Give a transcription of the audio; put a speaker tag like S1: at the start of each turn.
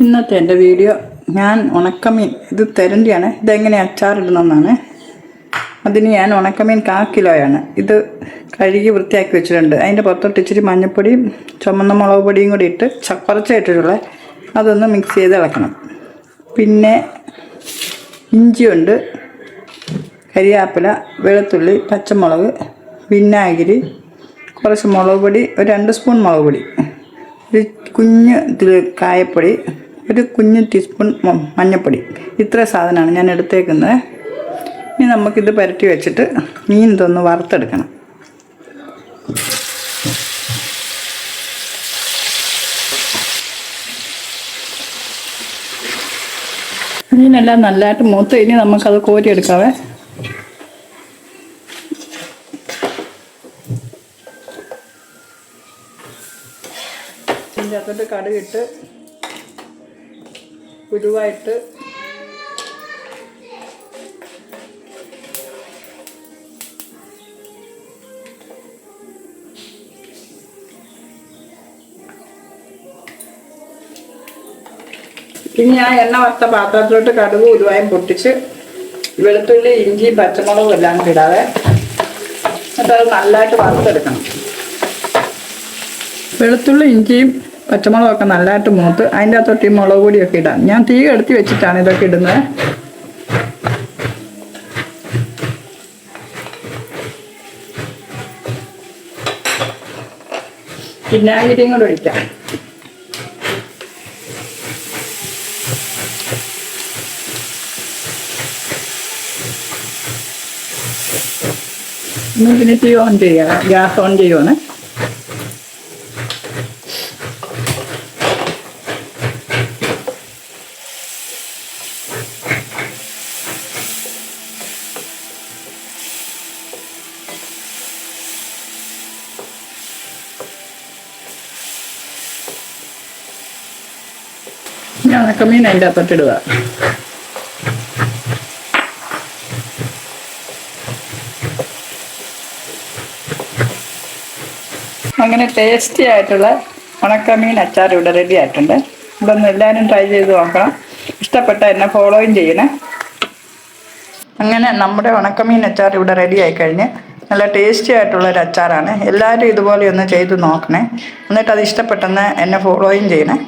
S1: ഇന്നത്തെ എൻ്റെ വീഡിയോ ഞാൻ ഉണക്കമീൻ ഇത് തെരണ്ടിയാണ്. ഇതെങ്ങനെ അച്ചാറിടണമെന്നാണ്. അതിന് ഞാൻ ഉണക്കമീൻ 1/4 കിലോയാണ്. ഇത് കഴുകി വൃത്തിയാക്കി വെച്ചിട്ടുണ്ട്. അതിൻ്റെ പുറത്തോട്ട് ഇച്ചിരി മഞ്ഞൾപ്പൊടിയും ചുമന്ന മുളക് പൊടിയും കൂടി ഇട്ട് കുറച്ചായിട്ടുള്ള അതൊന്ന് മിക്സ് ചെയ്ത് ഇളക്കണം. പിന്നെ ഇഞ്ചിയുണ്ട്, കരിയാപ്പില, വെളുത്തുള്ളി, പച്ചമുളക്, വിനാഗിരി, കുറച്ച് മുളക് പൊടി, ഒരു 2 സ്പൂൺ മുളക് പൊടി, ഒരു കുഞ്ഞ് കായപ്പൊടി, ഒരു കുഞ്ഞ് ടീസ്പൂൺ മഞ്ഞൾപ്പൊടി. ഇത്ര സാധനമാണ് ഞാൻ എടുത്തേക്കുന്നത്. ഇനി നമുക്കിത് പുരട്ടി വെച്ചിട്ട് മീൻ ഇതൊന്ന് വറുത്തെടുക്കണം. മീനെല്ലാം നല്ലതായിട്ട് മൂത്ത് ഇനി നമുക്കത് കോരിയെടുക്കാവേ. ഇതിൻ്റെ അകത്തോട്ട് കടുകിട്ട് ഉരുവായിട്ട് ഇനി ആ എണ്ണ വറുത്ത പാത്രത്തിലോട്ട് കടുക് ഉരുവായും പൊട്ടിച്ച് വെളുത്തുള്ളി, ഇഞ്ചി, പച്ചമുളകും എല്ലാം കൂടി ഇടാതെ എന്നിട്ട് അത് നല്ലതായിട്ട് വറുത്തെടുക്കണം. വെളുത്തുള്ളി, ഇഞ്ചിയും പച്ചമുളകും ഒക്കെ നല്ലതായിട്ട് മൂത്ത് അതിൻ്റെ അകത്തോട്ട് ഈ മുളക് പൊടിയൊക്കെ ഇടാം. ഞാൻ തീ കടത്തി വെച്ചിട്ടാണ് ഇതൊക്കെ ഇടുന്നത്. വിനാഗിരിയും കൂടെ ഒഴിക്കാം. പിന്നെ തീ ഓൺ ചെയ്യുക, ഗ്യാസ് ഓൺ ചെയ്യുവാണ്. ഞാൻ ഉണക്കമീൻ അതിൻ്റെ അകത്തോട്ടിടുക. അങ്ങനെ ടേസ്റ്റി ആയിട്ടുള്ള ഉണക്കമീൻ അച്ചാർ ഇവിടെ റെഡി ആയിട്ടുണ്ട്. ഇതൊന്ന് എല്ലാവരും ട്രൈ ചെയ്ത് നോക്കണം. ഇഷ്ടപ്പെട്ട എന്നെ ഫോളോയും ചെയ്യണേ. അങ്ങനെ നമ്മുടെ ഉണക്കമീൻ അച്ചാർ ഇവിടെ റെഡി ആയിക്കഴിഞ്ഞ് നല്ല ടേസ്റ്റി ആയിട്ടുള്ളൊരു അച്ചാറാണ്. എല്ലാവരും ഇതുപോലെ ഒന്ന് ചെയ്ത് നോക്കണേ. എന്നിട്ട് അത് ഇഷ്ടപ്പെട്ടെന്ന് എന്നെ ഫോളോയും ചെയ്യണേ.